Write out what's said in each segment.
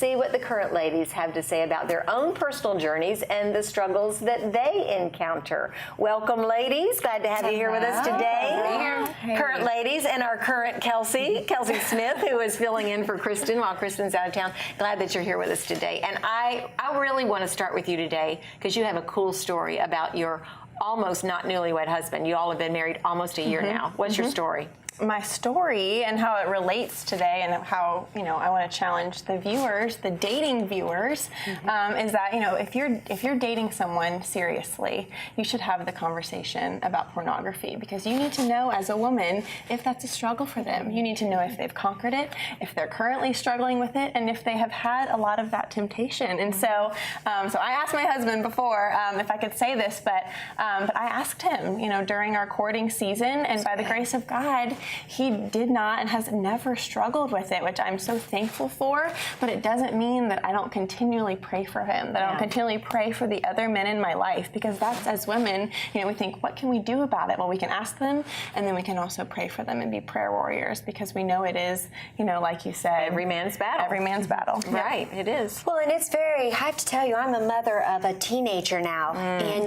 see what the current ladies have to say about their own personal journeys and the struggles that they encounter. Welcome, ladies. Glad to have you here with us today. Hey. Current ladies and our current Kelsey Smith, who is filling in for Kristen while Kristen's out of town. Glad that you're here with us today. And I really want to start with you today because you have a cool story about your almost not newlywed husband. You all have been married almost a year now. What's your story? My story and how it relates today, and how I want to challenge the viewers, the dating viewers, is that if you're dating someone seriously, you should have the conversation about pornography, because you need to know as a woman if that's a struggle for them. You need to know if they've conquered it, if they're currently struggling with it, and if they have had a lot of that temptation. And so I asked my husband before if I could say this, but I asked him, during our courting season, and by the grace of God, he did not and has never struggled with it, which I'm so thankful for. But it doesn't mean that I don't continually pray for him, that I don't continually pray for the other men in my life, because that's, as women, we think, what can we do about it? Well, we can ask them, and then we can also pray for them and be prayer warriors, because we know it is, like you said, every man's battle. Every man's battle. Right, it is. Well, and it's I have to tell you, I'm a mother of a teenager now. And,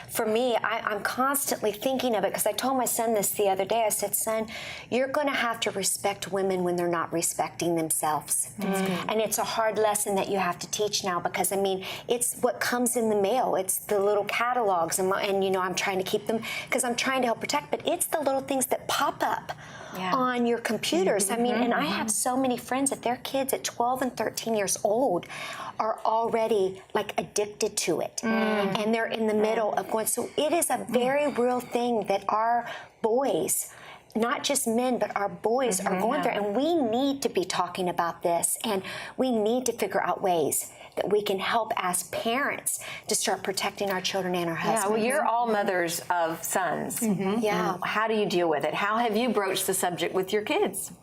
for me, I'm constantly thinking of it, because I told my son this the other day. I said, son, you're going to have to respect women when they're not respecting themselves. And it's a hard lesson that you have to teach now, because, it's what comes in the mail. It's the little catalogs, and I'm trying to keep them, because I'm trying to help protect, but it's the little things that pop up on your computers. And I have so many friends that their kids at 12 and 13 years old are already addicted to it. And they're in the middle of going, so it is a very real thing that our boys, not just men, but our boys are going through, and we need to be talking about this, and we need to figure out ways that we can help as parents to start protecting our children and our husbands. Yeah, well, you're all mothers of sons. Yeah. How do you deal with it? How have you broached the subject with your kids?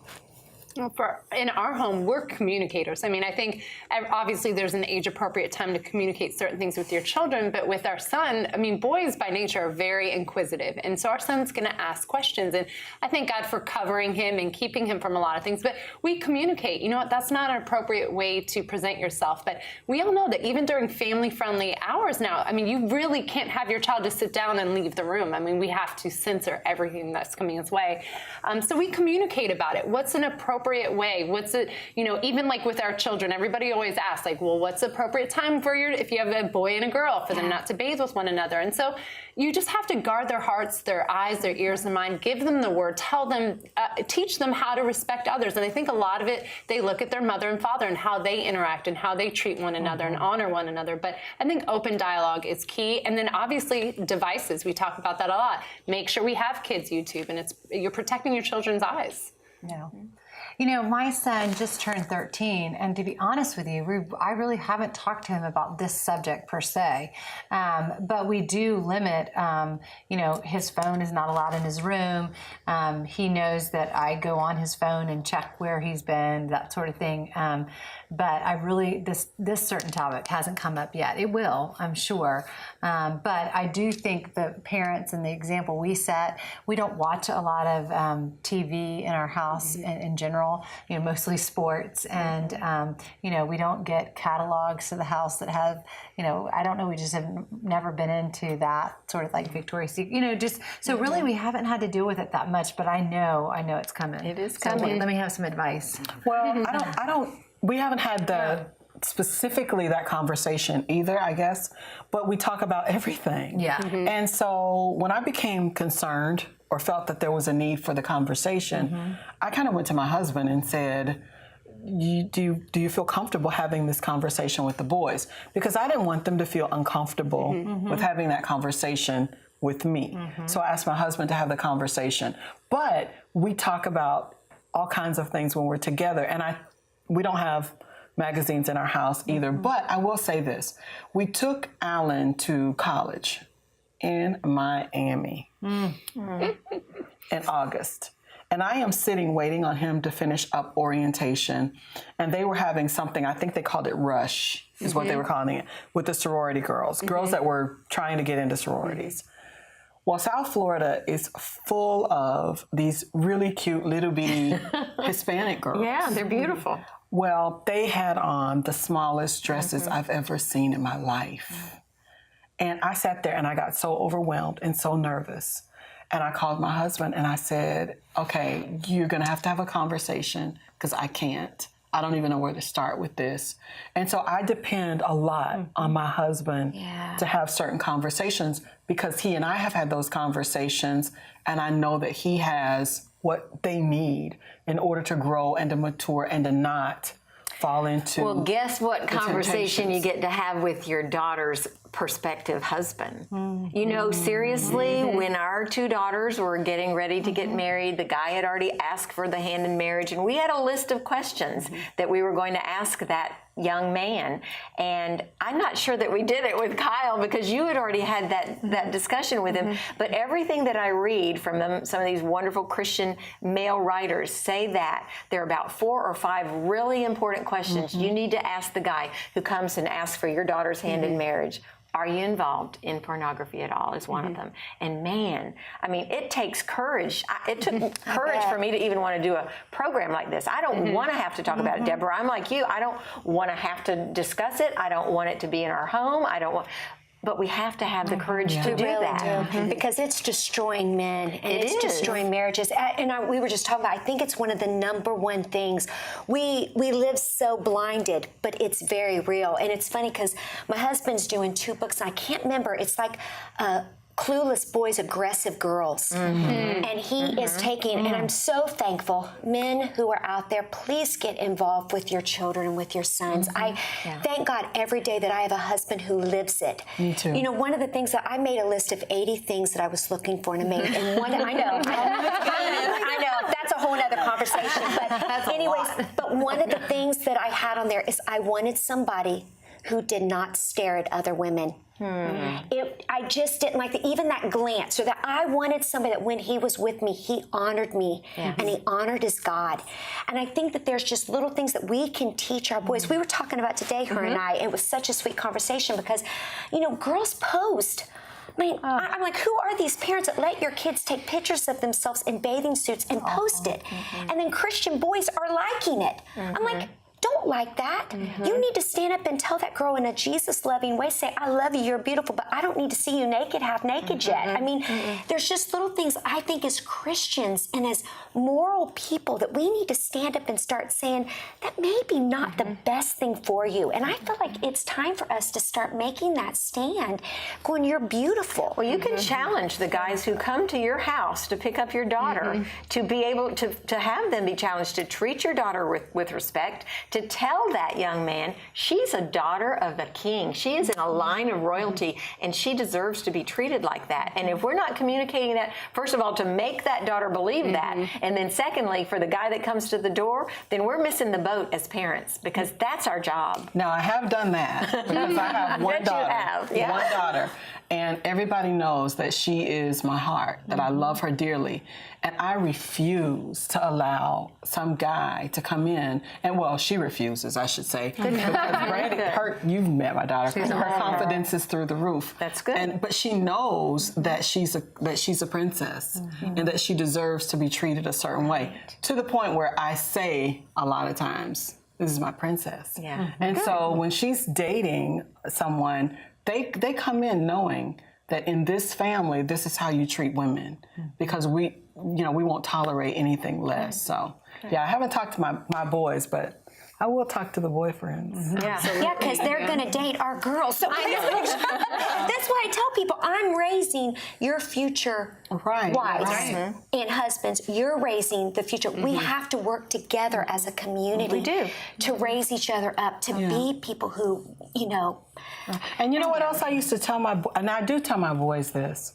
In our home, we're communicators. I think obviously there's an age-appropriate time to communicate certain things with your children, but with our son, boys by nature are very inquisitive, and so our son's going to ask questions, and I thank God for covering him and keeping him from a lot of things, but we communicate. That's not an appropriate way to present yourself, but we all know that even during family-friendly hours now, you really can't have your child just sit down and leave the room. we have to censor everything that's coming his way. So we communicate about it. What's an appropriate way? What's it, even with our children, everybody always asks, well, what's the appropriate time for if you have a boy and a girl, for them not to bathe with one another? And so you just have to guard their hearts, their eyes, their ears, and mind, give them the word, tell them, teach them how to respect others. And I think a lot of it, they look at their mother and father and how they interact and how they treat one another and honor one another. But I think open dialogue is key. And then obviously devices, we talk about that a lot. Make sure we have kids YouTube, and you're protecting your children's eyes. No. My son just turned 13, and to be honest with you, I really haven't talked to him about this subject per se, but we do limit, his phone is not allowed in his room. He knows that I go on his phone and check where he's been, that sort of thing. But I really, this certain topic hasn't come up yet. It will, I'm sure. But I do think the parents and the example we set, we don't watch a lot of TV in our house in general, mostly sports. And, we don't get catalogs to the house that have, I don't know, we just have never been into that sort of Victoria's Secret, so really we haven't had to deal with it that much, but I know it's coming. It is So coming. let me have some advice. Well, we haven't had specifically that conversation either, I guess, but we talk about everything. Yeah. And so when I became concerned or felt that there was a need for the conversation, I kind of went to my husband and said, do you feel comfortable having this conversation with the boys? Because I didn't want them to feel uncomfortable with having that conversation with me. So I asked my husband to have the conversation. But we talk about all kinds of things when we're together, and we don't have magazines in our house either. But I will say this. We took Alan to college in Miami in August. And I am sitting waiting on him to finish up orientation. And they were having something, I think they called it Rush, is what they were calling it, with the sorority girls, girls that were trying to get into sororities. Well, South Florida is full of these really cute little bitty Hispanic girls. Yeah, they're beautiful. Well, they had on the smallest dresses I've ever seen in my life. And I sat there and I got so overwhelmed and so nervous. And I called my husband and I said, okay, you're going to have a conversation because I can't. I don't even know where to start with this. And so I depend a lot on my husband to have certain conversations because he and I have had those conversations, and I know that he has what they need in order to grow and to mature and to not fall into. Well, guess what conversation you temptations. get to have with your daughter's prospective husband? You know, seriously, when our two daughters were getting ready to get married, the guy had already asked for the hand in marriage, and we had a list of questions that we were going to ask that young man. And I'm not sure that we did it with Kyle because you had already had that discussion with him. But everything that I read from them, some of these wonderful Christian male writers say that there are about 4 or 5 really important questions you need to ask the guy who comes and asks for your daughter's hand in marriage. Are you involved in pornography at all is one of them. And man, I mean, it takes courage. It took courage for me to even want to do a program like this. I don't want to have to talk about it, Deborah. I'm like you. I don't want to have to discuss it. I don't want it to be in our home. I don't want... But we have to have the courage to do that. Because it's destroying men and it's destroying marriages. And we were just talking about, I think it's one of the number one things. We live so blinded, but it's very real. And it's funny because my husband's doing 2 books, and I can't remember. It's like Clueless Boys, Aggressive Girls. And he is taking, and I'm so thankful, men who are out there, please get involved with your children and with your sons. I thank God every day that I have a husband who lives it. Me too. You know, one of the things that I made a list of 80 things that I was looking for in a mate, and one, I know, that's a whole other conversation. But anyways, but one of the things that I had on there is I wanted somebody who did not stare at other women. I just didn't like even that glance, or that I wanted somebody that when he was with me, he honored me and he honored his God. And I think that there's just little things that we can teach our boys. We were talking about today, her and I, it was such a sweet conversation because, you know, girls post. I mean, I'm like, who are these parents that let your kids take pictures of themselves in bathing suits and post it? And then Christian boys are liking it. I'm like, don't like that. You need to stand up and tell that girl in a Jesus-loving way, say, I love you, you're beautiful, but I don't need to see you naked, half naked yet. I mean, there's just little things I think as Christians and as moral people that we need to stand up and start saying, that may be not the best thing for you. And I feel like it's time for us to start making that stand, going, you're beautiful. Well, you can challenge the guys who come to your house to pick up your daughter, to be able to have them be challenged, to treat your daughter with respect, to tell that young man she's a daughter of a king. She is in a line of royalty, and she deserves to be treated like that. And if we're not communicating that, first of all, to make that daughter believe that, and then secondly, for the guy that comes to the door, then we're missing the boat as parents, because that's our job. Now, I have done that because I have one daughter. One daughter. And everybody knows that she is my heart, that I love her dearly. And I refuse to allow some guy to come in, and well, she refuses, I should say. Because Brandy, you've met my daughter. Her confidence is through the roof. That's good. But she knows that she's a princess, and that she deserves to be treated a certain way. To the point where I say a lot of times, this is my princess. And so when she's dating someone, they come in knowing that in this family, this is how you treat women, because we won't tolerate anything less. So, I haven't talked to my boys, but I will talk to the boyfriends. Yeah, because they're going to date our girls. So that's why I tell people, I'm raising your future wives and husbands. You're raising the future. We have to work together as a community to raise each other up, to be people who, And you know what else I used to tell and I do tell my boys this.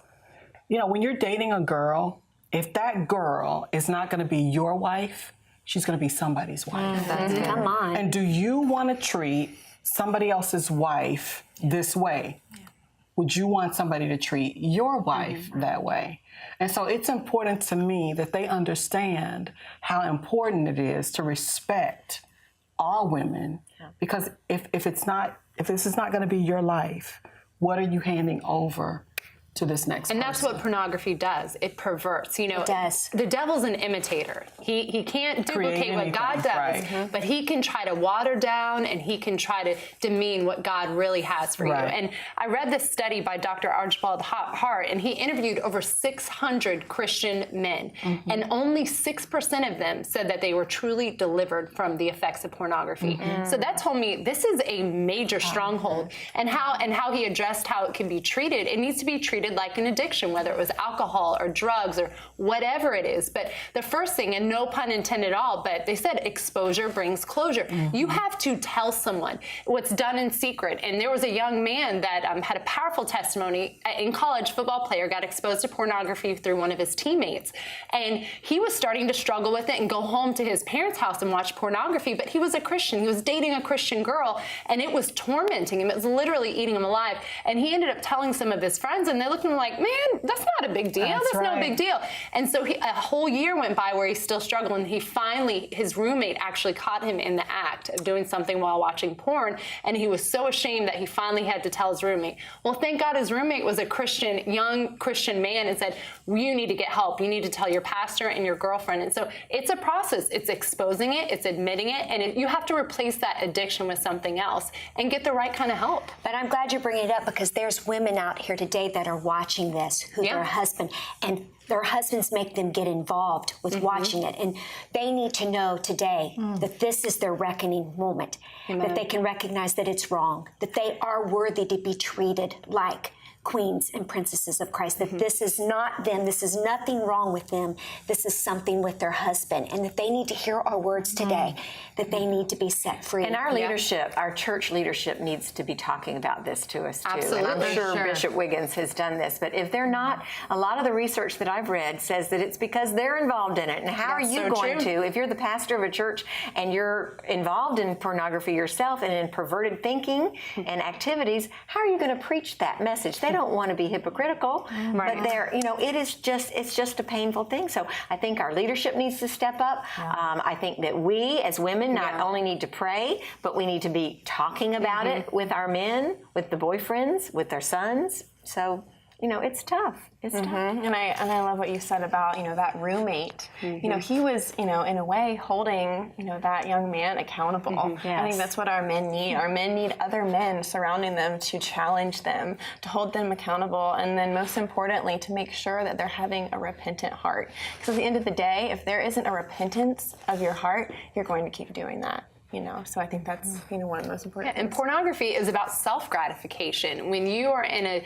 When you're dating a girl, if that girl is not going to be your wife, she's going to be somebody's wife. Come on. And do you want to treat somebody else's wife this way? Would you want somebody to treat your wife that way? And so it's important to me that they understand how important it is to respect all women, because if this is not going to be your life, what are you handing over to this next And person. that's what pornography does. It perverts. You know, It does. The devil's an imitator. He can't duplicate what anything, God does, right. but he can try to water down and he can try to demean what God really has for Right. you. And I read this study by Dr. Archibald Hart, and he interviewed over 600 Christian men, and only 6% of them said that they were truly delivered from the effects of pornography. So that told me this is a major stronghold, and how he addressed how it can be treated. It needs to be treated like an addiction, whether it was alcohol or drugs or whatever it is. But the first thing, and no pun intended at all, but they said exposure brings closure. You have to tell someone what's done in secret. And there was a young man that had a powerful testimony in college, football player, got exposed to pornography through one of his teammates. And he was starting to struggle with it and go home to his parents' house and watch pornography, but he was a Christian. He was dating a Christian girl, and it was tormenting him. It was literally eating him alive. And he ended up telling some of his friends, and they looked at him like, man, that's not a big deal. That's no right. big deal. And so a whole year went by where he's still struggling. He finally, his roommate actually caught him in the act of doing something while watching porn, and he was so ashamed that he finally had to tell his roommate. Well, thank God his roommate was a Christian, young Christian man, and said, you need to get help. You need to tell your pastor and your girlfriend. And so it's a process. It's exposing it, it's admitting it, and you have to replace that addiction with something else and get the right kind of help. But I'm glad you're bringing it up, because there's women out here today that are watching this who Yeah. their husband and their husbands make them get involved with watching it, and they need to know today that this is their reckoning moment, that they can recognize that it's wrong, that they are worthy to be treated like queens and princesses of Christ, that this is not them, this is nothing wrong with them, this is something with their husband, and that they need to hear our words today, that they need to be set free. And our leadership, our church leadership, needs to be talking about this to us too. Absolutely. And I'm sure Sure. Bishop Wiggins has done this, but if they're not, a lot of the research that I've read says that it's because they're involved in it. And how That's are you so going true. to, if you're the pastor of a church and you're involved in pornography yourself and in perverted thinking and activities, how are you going to preach that message? They don't want to be hypocritical, but they're, it's just a painful thing. So I think our leadership needs to step up. I think that we as women not only need to pray, but we need to be talking about it with our men, with the boyfriends, with their sons. So, it's tough. It's tough. And I love what you said about, that roommate. He was, in a way holding, that young man accountable. I think that's what our men need. Our men need other men surrounding them to challenge them, to hold them accountable, and then most importantly, to make sure that they're having a repentant heart. Because at the end of the day, if there isn't a repentance of your heart, you're going to keep doing that. So I think that's, one of the most important And things. pornography is about self-gratification. When you are in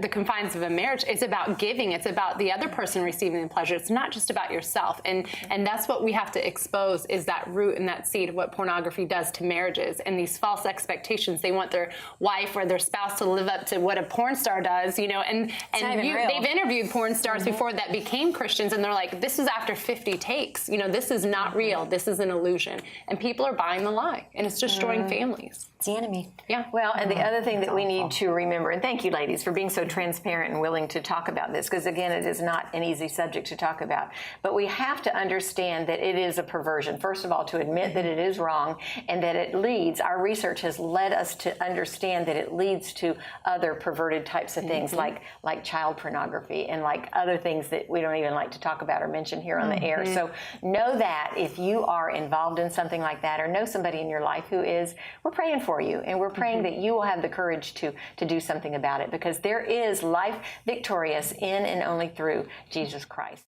the confines of a marriage, it's about giving. It's about the other person receiving the pleasure. It's not just about yourself. And that's what we have to expose, is that root and that seed of what pornography does to marriages and these false expectations. They want their wife or their spouse to live up to what a porn star does, and not even real. they've interviewed porn stars before that became Christians, and they're like, this is after 50 takes. This is not real. This is an illusion. And people are buying the lie, and it's destroying families. It's the enemy. Yeah. Well, and the other thing that we need to remember, and thank you, ladies, for being so transparent and willing to talk about this, because again, it is not an easy subject to talk about. But we have to understand that it is a perversion. First of all, to admit that it is wrong, and that it leads, our research has led us to understand that it leads to other perverted types of things, like child pornography and like other things that we don't even like to talk about or mention here on the air. So know that if you are involved in something like that, or know somebody in your life who is, we're praying for you, and we're praying that you will have the courage to do something about it, because there is life victorious in and only through Jesus Christ.